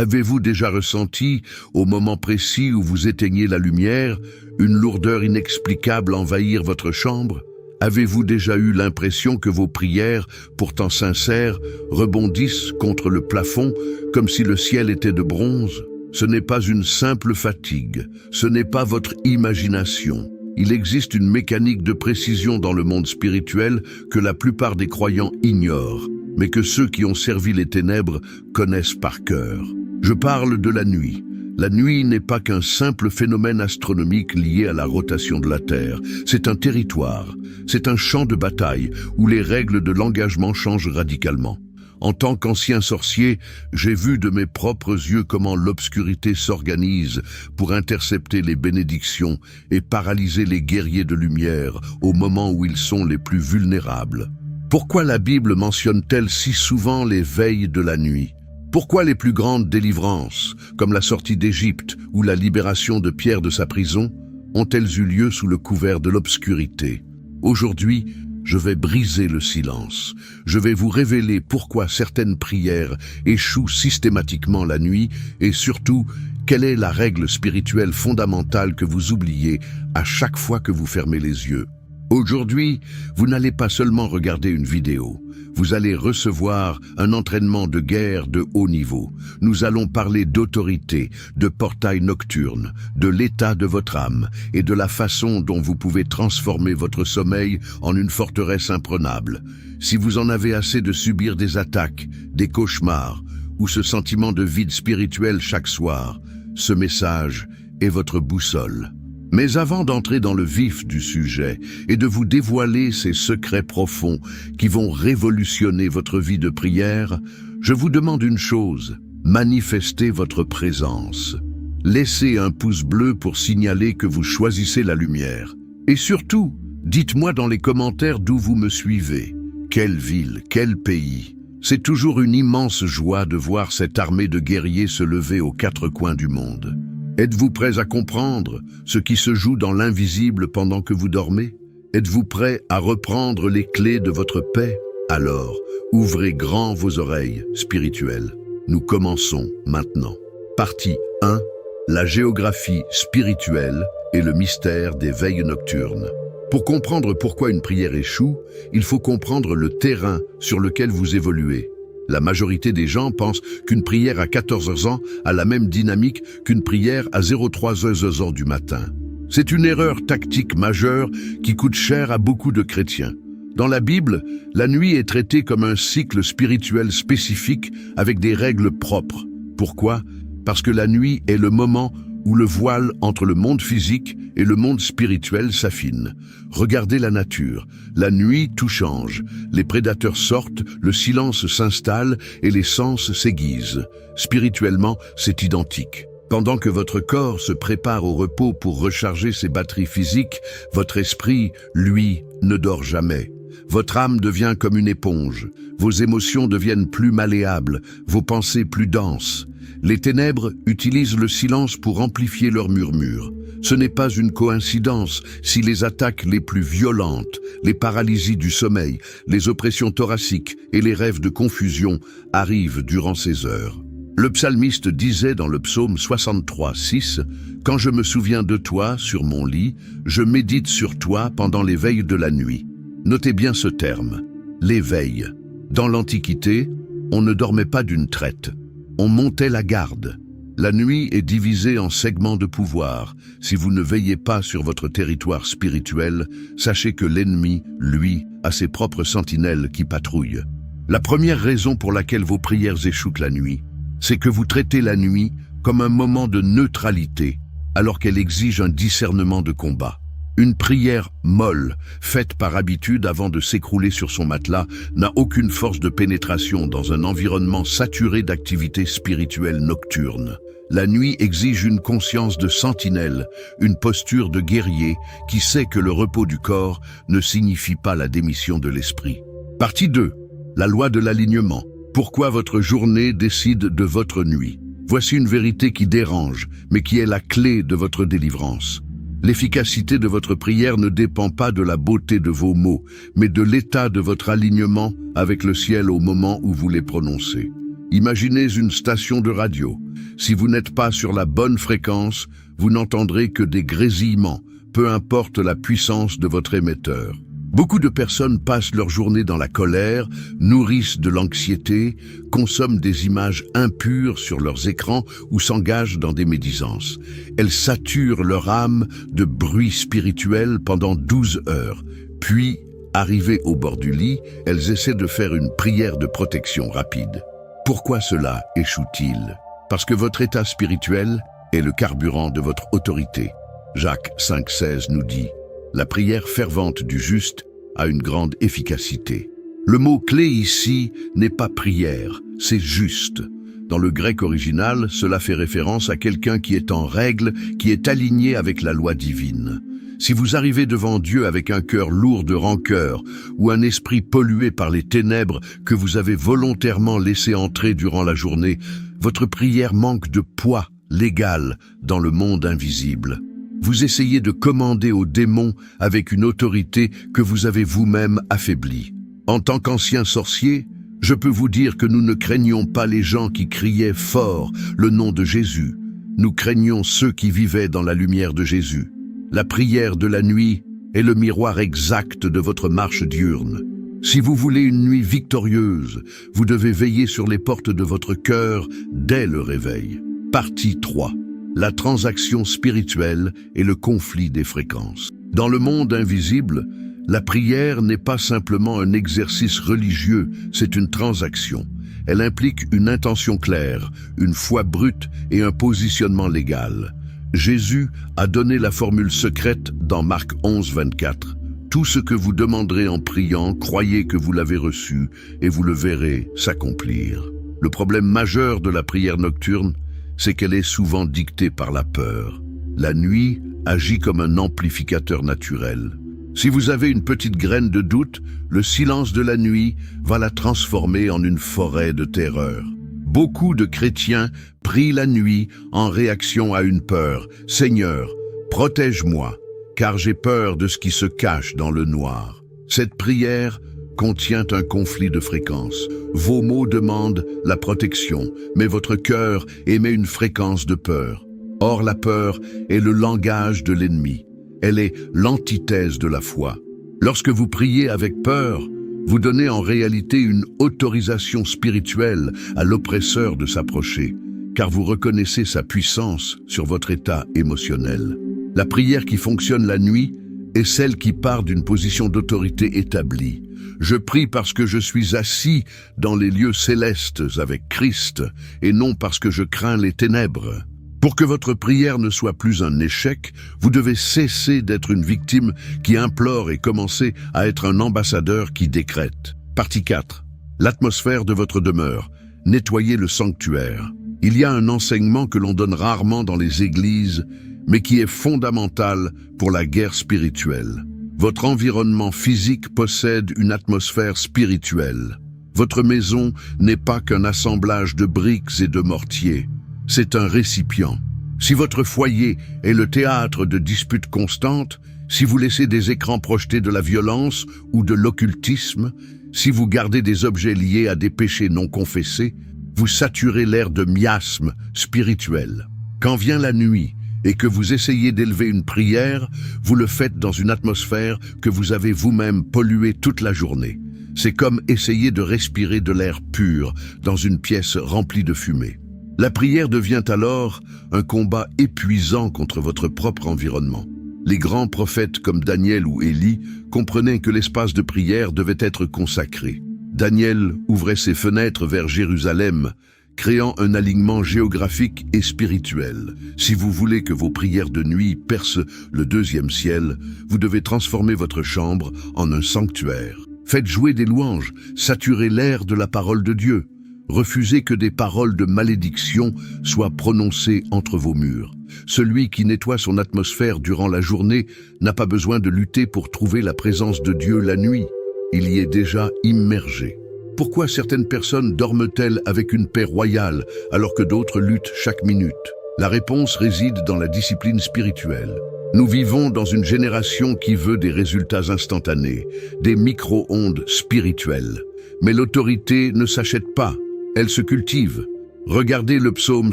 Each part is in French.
Avez-vous déjà ressenti, au moment précis où vous éteignez la lumière, une lourdeur inexplicable envahir votre chambre? Avez-vous déjà eu l'impression que vos prières, pourtant sincères, rebondissent contre le plafond comme si le ciel était de bronze? Ce n'est pas une simple fatigue, ce n'est pas votre imagination. Il existe une mécanique de précision dans le monde spirituel que la plupart des croyants ignorent, mais que ceux qui ont servi les ténèbres connaissent par cœur. Je parle de la nuit. La nuit n'est pas qu'un simple phénomène astronomique lié à la rotation de la Terre. C'est un territoire, c'est un champ de bataille où les règles de l'engagement changent radicalement. En tant qu'ancien sorcier, j'ai vu de mes propres yeux comment l'obscurité s'organise pour intercepter les bénédictions et paralyser les guerriers de lumière au moment où ils sont les plus vulnérables. Pourquoi la Bible mentionne-t-elle si souvent les veilles de la nuit? Pourquoi les plus grandes délivrances, comme la sortie d'Égypte ou la libération de Pierre de sa prison, ont-elles eu lieu sous le couvert de l'obscurité? Aujourd'hui, je vais briser le silence. Je vais vous révéler pourquoi certaines prières échouent systématiquement la nuit et surtout, quelle est la règle spirituelle fondamentale que vous oubliez à chaque fois que vous fermez les yeux. Aujourd'hui, vous n'allez pas seulement regarder une vidéo, vous allez recevoir un entraînement de guerre de haut niveau. Nous allons parler d'autorité, de portail nocturne, de l'état de votre âme et de la façon dont vous pouvez transformer votre sommeil en une forteresse imprenable. Si vous en avez assez de subir des attaques, des cauchemars ou ce sentiment de vide spirituel chaque soir, ce message est votre boussole. Mais avant d'entrer dans le vif du sujet et de vous dévoiler ces secrets profonds qui vont révolutionner votre vie de prière, je vous demande une chose, manifestez votre présence. Laissez un pouce bleu pour signaler que vous choisissez la lumière. Et surtout, dites-moi dans les commentaires d'où vous me suivez. Quelle ville, quel pays? C'est toujours une immense joie de voir cette armée de guerriers se lever aux quatre coins du monde. Êtes-vous prêts à comprendre ce qui se joue dans l'invisible pendant que vous dormez? Êtes-vous prêts à reprendre les clés de votre paix? Alors, ouvrez grand vos oreilles spirituelles. Nous commençons maintenant. Partie 1. La géographie spirituelle et le mystère des veilles nocturnes. Pour comprendre pourquoi une prière échoue, il faut comprendre le terrain sur lequel vous évoluez. La majorité des gens pensent qu'une prière à 14 ans a la même dynamique qu'une prière à 03 heures du matin. C'est une erreur tactique majeure qui coûte cher à beaucoup de chrétiens. Dans la Bible, la nuit est traitée comme un cycle spirituel spécifique avec des règles propres. Pourquoi? Parce que la nuit est le moment où le voile entre le monde physique et le monde spirituel s'affine. Regardez la nature. La nuit, tout change. Les prédateurs sortent, le silence s'installe et les sens s'aiguisent. Spirituellement, c'est identique. Pendant que votre corps se prépare au repos pour recharger ses batteries physiques, votre esprit, lui, ne dort jamais. Votre âme devient comme une éponge. Vos émotions deviennent plus malléables, vos pensées plus denses. Les ténèbres utilisent le silence pour amplifier leurs murmures. Ce n'est pas une coïncidence si les attaques les plus violentes, les paralysies du sommeil, les oppressions thoraciques et les rêves de confusion arrivent durant ces heures. Le psalmiste disait dans le psaume 63:6 « Quand je me souviens de toi sur mon lit, je médite sur toi pendant les veilles de la nuit. » Notez bien ce terme, les veilles. Dans l'Antiquité, on ne dormait pas d'une traite. On montait la garde. La nuit est divisée en segments de pouvoir. Si vous ne veillez pas sur votre territoire spirituel, sachez que l'ennemi, lui, a ses propres sentinelles qui patrouillent. La première raison pour laquelle vos prières échouent la nuit, c'est que vous traitez la nuit comme un moment de neutralité, alors qu'elle exige un discernement de combat. Une prière molle, faite par habitude avant de s'écrouler sur son matelas, n'a aucune force de pénétration dans un environnement saturé d'activités spirituelles nocturnes. La nuit exige une conscience de sentinelle, une posture de guerrier qui sait que le repos du corps ne signifie pas la démission de l'esprit. Partie 2. La loi de l'alignement. Pourquoi votre journée décide de votre nuit? Voici une vérité qui dérange, mais qui est la clé de votre délivrance. L'efficacité de votre prière ne dépend pas de la beauté de vos mots, mais de l'état de votre alignement avec le ciel au moment où vous les prononcez. Imaginez une station de radio. Si vous n'êtes pas sur la bonne fréquence, vous n'entendrez que des grésillements, peu importe la puissance de votre émetteur. Beaucoup de personnes passent leur journée dans la colère, nourrissent de l'anxiété, consomment des images impures sur leurs écrans ou s'engagent dans des médisances. Elles saturent leur âme de bruit spirituel pendant 12 heures. Puis, arrivées au bord du lit, elles essaient de faire une prière de protection rapide. Pourquoi cela échoue-t-il? Parce que votre état spirituel est le carburant de votre autorité. Jacques 5,16 nous dit « La prière fervente du juste a une grande efficacité ». Le mot-clé ici n'est pas prière, c'est juste. Dans le grec original, cela fait référence à quelqu'un qui est en règle, qui est aligné avec la loi divine. Si vous arrivez devant Dieu avec un cœur lourd de rancœur ou un esprit pollué par les ténèbres que vous avez volontairement laissé entrer durant la journée, votre prière manque de poids légal dans le monde invisible. Vous essayez de commander aux démons avec une autorité que vous avez vous-même affaiblie. En tant qu'ancien sorcier, je peux vous dire que nous ne craignons pas les gens qui criaient fort le nom de Jésus. Nous craignons ceux qui vivaient dans la lumière de Jésus. La prière de la nuit est le miroir exact de votre marche diurne. Si vous voulez une nuit victorieuse, vous devez veiller sur les portes de votre cœur dès le réveil. Partie 3. La transaction spirituelle et le conflit des fréquences. Dans le monde invisible, la prière n'est pas simplement un exercice religieux, c'est une transaction. Elle implique une intention claire, une foi brute et un positionnement légal. Jésus a donné la formule secrète dans Marc 11, 24. « Tout ce que vous demanderez en priant, croyez que vous l'avez reçu et vous le verrez s'accomplir. » Le problème majeur de la prière nocturne, c'est qu'elle est souvent dictée par la peur. La nuit agit comme un amplificateur naturel. Si vous avez une petite graine de doute, le silence de la nuit va la transformer en une forêt de terreur. Beaucoup de chrétiens prient la nuit en réaction à une peur. « Seigneur, protège-moi, car j'ai peur de ce qui se cache dans le noir. » Cette prière contient un conflit de fréquences. Vos mots demandent la protection, mais votre cœur émet une fréquence de peur. Or, la peur est le langage de l'ennemi. Elle est l'antithèse de la foi. Lorsque vous priez avec peur, vous donnez en réalité une autorisation spirituelle à l'oppresseur de s'approcher, car vous reconnaissez sa puissance sur votre état émotionnel. La prière qui fonctionne la nuit est celle qui part d'une position d'autorité établie. Je prie parce que je suis assis dans les lieux célestes avec Christ et non parce que je crains les ténèbres. Pour que votre prière ne soit plus un échec, vous devez cesser d'être une victime qui implore et commencer à être un ambassadeur qui décrète. Partie 4. L'atmosphère de votre demeure. Nettoyez le sanctuaire. Il y a un enseignement que l'on donne rarement dans les églises, mais qui est fondamental pour la guerre spirituelle. Votre environnement physique possède une atmosphère spirituelle. Votre maison n'est pas qu'un assemblage de briques et de mortiers. C'est un récipient. Si votre foyer est le théâtre de disputes constantes, si vous laissez des écrans projeter de la violence ou de l'occultisme, si vous gardez des objets liés à des péchés non confessés, vous saturez l'air de miasme spirituel. Quand vient la nuit et que vous essayez d'élever une prière, vous le faites dans une atmosphère que vous avez vous-même polluée toute la journée. C'est comme essayer de respirer de l'air pur dans une pièce remplie de fumée. La prière devient alors un combat épuisant contre votre propre environnement. Les grands prophètes comme Daniel ou Élie comprenaient que l'espace de prière devait être consacré. Daniel ouvrait ses fenêtres vers Jérusalem, créant un alignement géographique et spirituel. Si vous voulez que vos prières de nuit percent le deuxième ciel, vous devez transformer votre chambre en un sanctuaire. Faites jouer des louanges, saturez l'air de la parole de Dieu. Refusez que des paroles de malédiction soient prononcées entre vos murs. Celui qui nettoie son atmosphère durant la journée n'a pas besoin de lutter pour trouver la présence de Dieu la nuit. Il y est déjà immergé. Pourquoi certaines personnes dorment-elles avec une paix royale alors que d'autres luttent chaque minute? La réponse réside dans la discipline spirituelle. Nous vivons dans une génération qui veut des résultats instantanés, des micro-ondes spirituelles. Mais l'autorité ne s'achète pas. elle se cultive. Regardez le psaume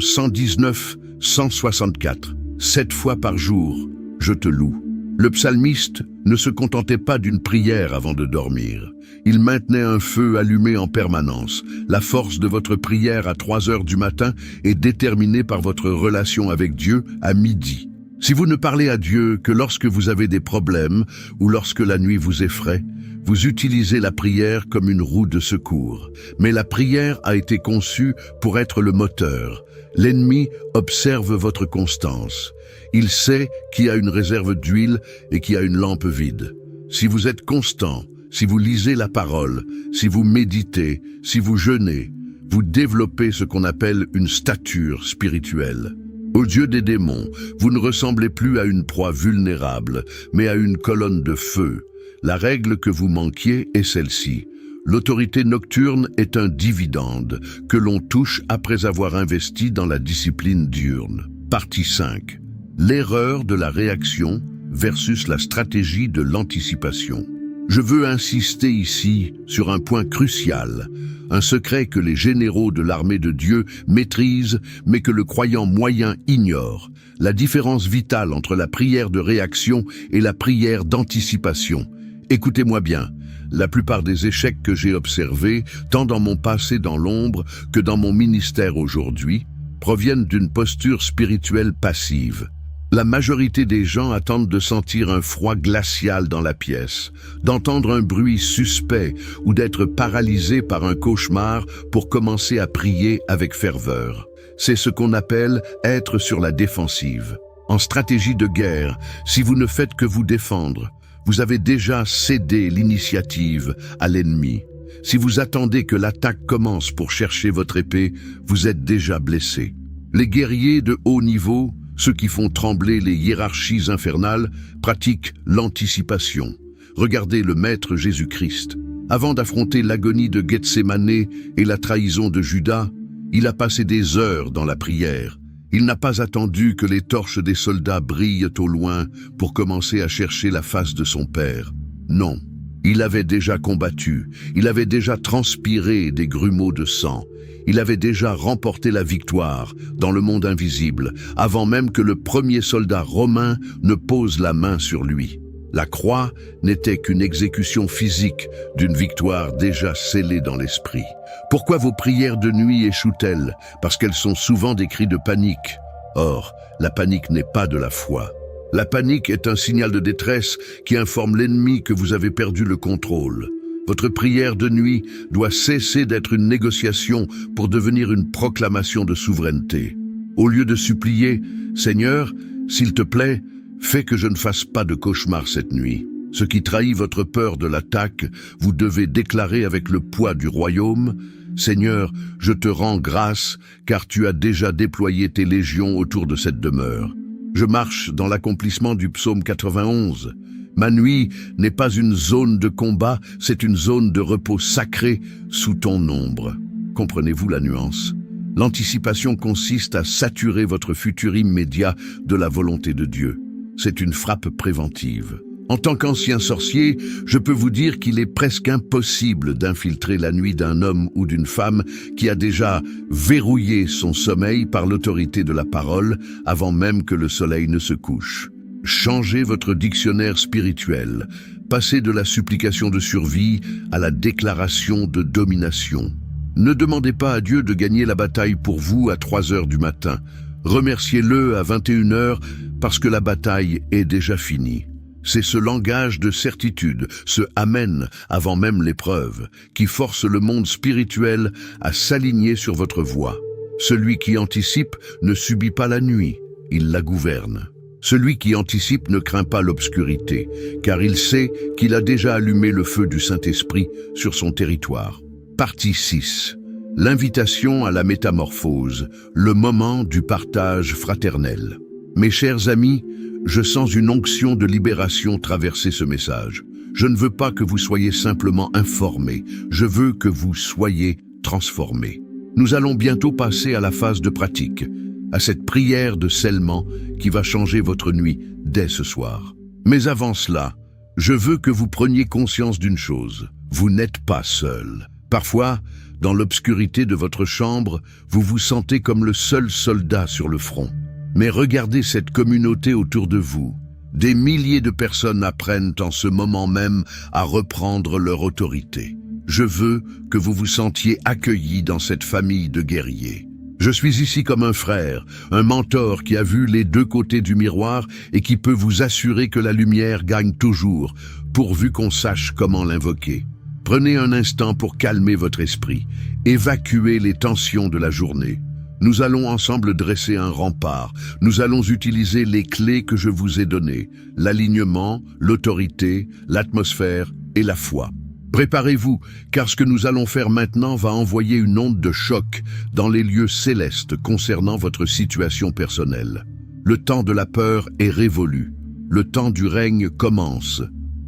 119, 164. 7 fois par jour, je te loue. Le psalmiste ne se contentait pas d'une prière avant de dormir. Il maintenait un feu allumé en permanence. La force de votre prière à 3 heures du matin est déterminée par votre relation avec Dieu à midi. Si vous ne parlez à Dieu que lorsque vous avez des problèmes ou lorsque la nuit vous effraie, vous utilisez la prière comme une roue de secours. Mais la prière a été conçue pour être le moteur. L'ennemi observe votre constance. Il sait qui a une réserve d'huile et qui a une lampe vide. Si vous êtes constant, si vous lisez la parole, si vous méditez, si vous jeûnez, vous développez ce qu'on appelle une stature spirituelle. Aux yeux des démons, vous ne ressemblez plus à une proie vulnérable, mais à une colonne de feu. La règle que vous manquiez est celle-ci. L'autorité nocturne est un dividende que l'on touche après avoir investi dans la discipline diurne. Partie 5. L'erreur de la réaction versus la stratégie de l'anticipation. Je veux insister ici sur un point crucial, un secret que les généraux de l'armée de Dieu maîtrisent, mais que le croyant moyen ignore, la différence vitale entre la prière de réaction et la prière d'anticipation. Écoutez-moi bien, la plupart des échecs que j'ai observés, tant dans mon passé dans l'ombre que dans mon ministère aujourd'hui, proviennent d'une posture spirituelle passive. La majorité des gens attendent de sentir un froid glacial dans la pièce, d'entendre un bruit suspect ou d'être paralysés par un cauchemar pour commencer à prier avec ferveur. C'est ce qu'on appelle être sur la défensive. En stratégie de guerre, si vous ne faites que vous défendre, vous avez déjà cédé l'initiative à l'ennemi. Si vous attendez que l'attaque commence pour chercher votre épée, vous êtes déjà blessé. Les guerriers de haut niveau, ceux qui font trembler les hiérarchies infernales, pratiquent l'anticipation. Regardez le Maître Jésus-Christ. Avant d'affronter l'agonie de Gethsémane et la trahison de Judas, il a passé des heures dans la prière. Il n'a pas attendu que les torches des soldats brillent au loin pour commencer à chercher la face de son Père. Non, il avait déjà combattu, il avait déjà transpiré des grumeaux de sang. Il avait déjà remporté la victoire dans le monde invisible, avant même que le premier soldat romain ne pose la main sur lui. La croix n'était qu'une exécution physique d'une victoire déjà scellée dans l'esprit. Pourquoi vos prières de nuit échouent-elles? Parce qu'elles sont souvent des cris de panique. Or, la panique n'est pas de la foi. La panique est un signal de détresse qui informe l'ennemi que vous avez perdu le contrôle. Votre prière de nuit doit cesser d'être une négociation pour devenir une proclamation de souveraineté. Au lieu de supplier « Seigneur, s'il te plaît, fais que je ne fasse pas de cauchemar cette nuit », ce qui trahit votre peur de l'attaque, vous devez déclarer avec le poids du royaume « Seigneur, je te rends grâce, car tu as déjà déployé tes légions autour de cette demeure. Je marche dans l'accomplissement du psaume 91. Ma nuit n'est pas une zone de combat, c'est une zone de repos sacré sous ton ombre. » Comprenez-vous la nuance? L'anticipation consiste à saturer votre futur immédiat de la volonté de Dieu. C'est une frappe préventive. En tant qu'ancien sorcier, je peux vous dire qu'il est presque impossible d'infiltrer la nuit d'un homme ou d'une femme qui a déjà verrouillé son sommeil par l'autorité de la parole avant même que le soleil ne se couche. Changez votre dictionnaire spirituel. Passez de la supplication de survie à la déclaration de domination. Ne demandez pas à Dieu de gagner la bataille pour vous à 3 heures du matin. Remerciez-le à 21 heures parce que la bataille est déjà finie. C'est ce langage de certitude, ce « Amen » avant même l'épreuve, qui force le monde spirituel à s'aligner sur votre voie. Celui qui anticipe ne subit pas la nuit, il la gouverne. Celui qui anticipe ne craint pas l'obscurité, car il sait qu'il a déjà allumé le feu du Saint-Esprit sur son territoire. Partie 6. L'invitation à la métamorphose, le moment du partage fraternel. Mes chers amis, je sens une onction de libération traverser ce message. Je ne veux pas que vous soyez simplement informés, je veux que vous soyez transformés. Nous allons bientôt passer à la phase de pratique, à cette prière de scellement qui va changer votre nuit dès ce soir. Mais avant cela, je veux que vous preniez conscience d'une chose. Vous n'êtes pas seul. Parfois, Dans l'obscurité de votre chambre, vous vous sentez comme le seul soldat sur le front. Mais regardez cette communauté autour de vous. Des milliers de personnes apprennent en ce moment même à reprendre leur autorité. Je veux que vous vous sentiez accueillis dans cette famille de guerriers. Je suis ici comme un frère, un mentor qui a vu les deux côtés du miroir et qui peut vous assurer que la lumière gagne toujours, pourvu qu'on sache comment l'invoquer. Prenez un instant pour calmer votre esprit, évacuer les tensions de la journée. Nous allons ensemble dresser un rempart. Nous allons utiliser les clés que je vous ai données, l'alignement, l'autorité, l'atmosphère et la foi. Préparez-vous, car ce que nous allons faire maintenant va envoyer une onde de choc dans les lieux célestes concernant votre situation personnelle. Le temps de la peur est révolu. Le temps du règne commence.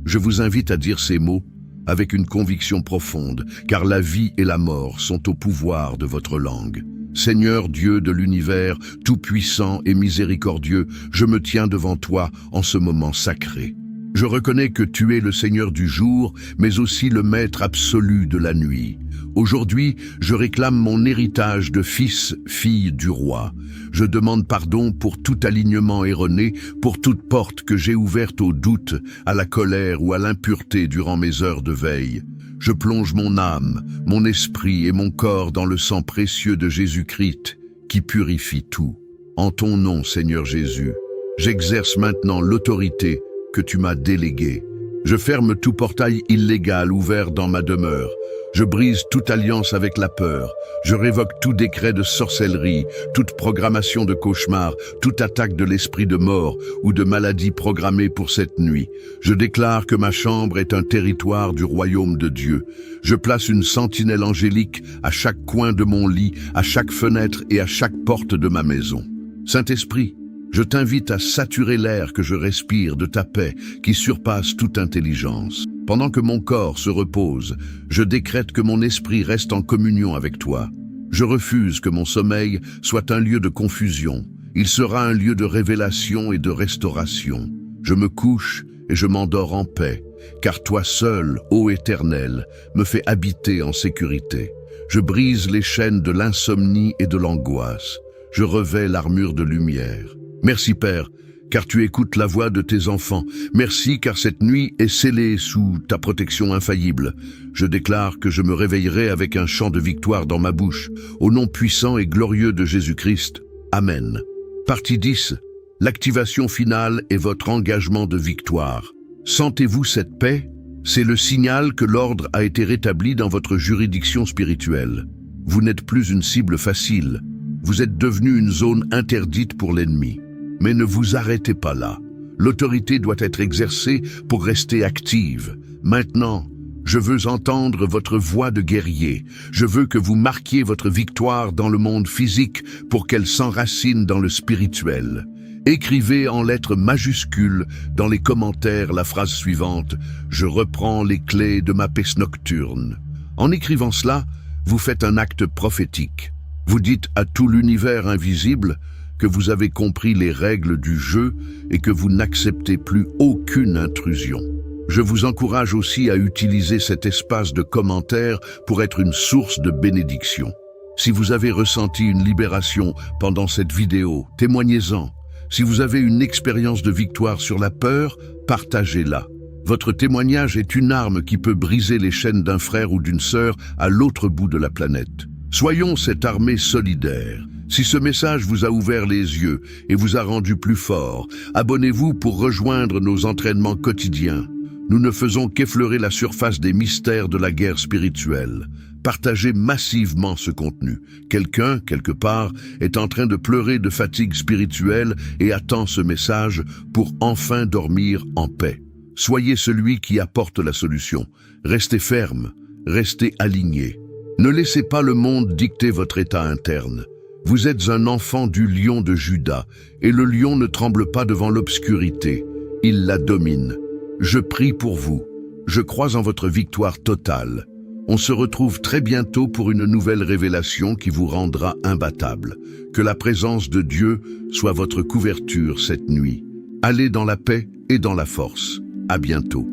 Je vous invite à dire ces mots avec une conviction profonde, car la vie et la mort sont au pouvoir de votre langue. Seigneur Dieu de l'univers, tout-puissant et miséricordieux, je me tiens devant toi en ce moment sacré. Je reconnais que tu es le Seigneur du jour, mais aussi le Maître absolu de la nuit. Aujourd'hui, je réclame mon héritage de fils, fille du roi. Je demande pardon pour tout alignement erroné, pour toute porte que j'ai ouverte au doute, à la colère ou à l'impureté durant mes heures de veille. Je plonge mon âme, mon esprit et mon corps dans le sang précieux de Jésus-Christ, qui purifie tout. En ton nom, Seigneur Jésus, j'exerce maintenant l'autorité que tu m'as déléguée. Je ferme tout portail illégal ouvert dans ma demeure. Je brise toute alliance avec la peur. Je révoque tout décret de sorcellerie, toute programmation de cauchemar, toute attaque de l'esprit de mort ou de maladie programmée pour cette nuit. Je déclare que ma chambre est un territoire du royaume de Dieu. Je place une sentinelle angélique à chaque coin de mon lit, à chaque fenêtre et à chaque porte de ma maison. Saint-Esprit, je t'invite à saturer l'air que je respire de ta paix qui surpasse toute intelligence. Pendant que mon corps se repose, je décrète que mon esprit reste en communion avec toi. Je refuse que mon sommeil soit un lieu de confusion. Il sera un lieu de révélation et de restauration. Je me couche et je m'endors en paix, car toi seul, ô Éternel, me fais habiter en sécurité. Je brise les chaînes de l'insomnie et de l'angoisse. Je revêts l'armure de lumière. Merci Père, car tu écoutes la voix de tes enfants. Merci car cette nuit est scellée sous ta protection infaillible. Je déclare que je me réveillerai avec un chant de victoire dans ma bouche, au nom puissant et glorieux de Jésus-Christ. Amen. Partie 10. L'activation finale est votre engagement de victoire. Sentez-vous cette paix? C'est le signal que l'ordre a été rétabli dans votre juridiction spirituelle. Vous n'êtes plus une cible facile. Vous êtes devenu une zone interdite pour l'ennemi. Mais ne vous arrêtez pas là. L'autorité doit être exercée pour rester active. Maintenant, je veux entendre votre voix de guerrier. Je veux que vous marquiez votre victoire dans le monde physique pour qu'elle s'enracine dans le spirituel. Écrivez en lettres majuscules dans les commentaires la phrase suivante « Je reprends les clés de ma paix nocturne ». En écrivant cela, vous faites un acte prophétique. Vous dites à tout l'univers invisible que vous avez compris les règles du jeu et que vous n'acceptez plus aucune intrusion. Je vous encourage aussi à utiliser cet espace de commentaires pour être une source de bénédiction. Si vous avez ressenti une libération pendant cette vidéo, témoignez-en. Si vous avez une expérience de victoire sur la peur, partagez-la. Votre témoignage est une arme qui peut briser les chaînes d'un frère ou d'une sœur à l'autre bout de la planète. Soyons cette armée solidaire. Si ce message vous a ouvert les yeux et vous a rendu plus fort, abonnez-vous pour rejoindre nos entraînements quotidiens. Nous ne faisons qu'effleurer la surface des mystères de la guerre spirituelle. Partagez massivement ce contenu. Quelqu'un, quelque part, est en train de pleurer de fatigue spirituelle et attend ce message pour enfin dormir en paix. Soyez celui qui apporte la solution. Restez ferme, restez aligné. Ne laissez pas le monde dicter votre état interne. Vous êtes un enfant du lion de Juda, et le lion ne tremble pas devant l'obscurité. Il la domine. Je prie pour vous. Je crois en votre victoire totale. On se retrouve très bientôt pour une nouvelle révélation qui vous rendra imbattable. Que la présence de Dieu soit votre couverture cette nuit. Allez dans la paix et dans la force. À bientôt.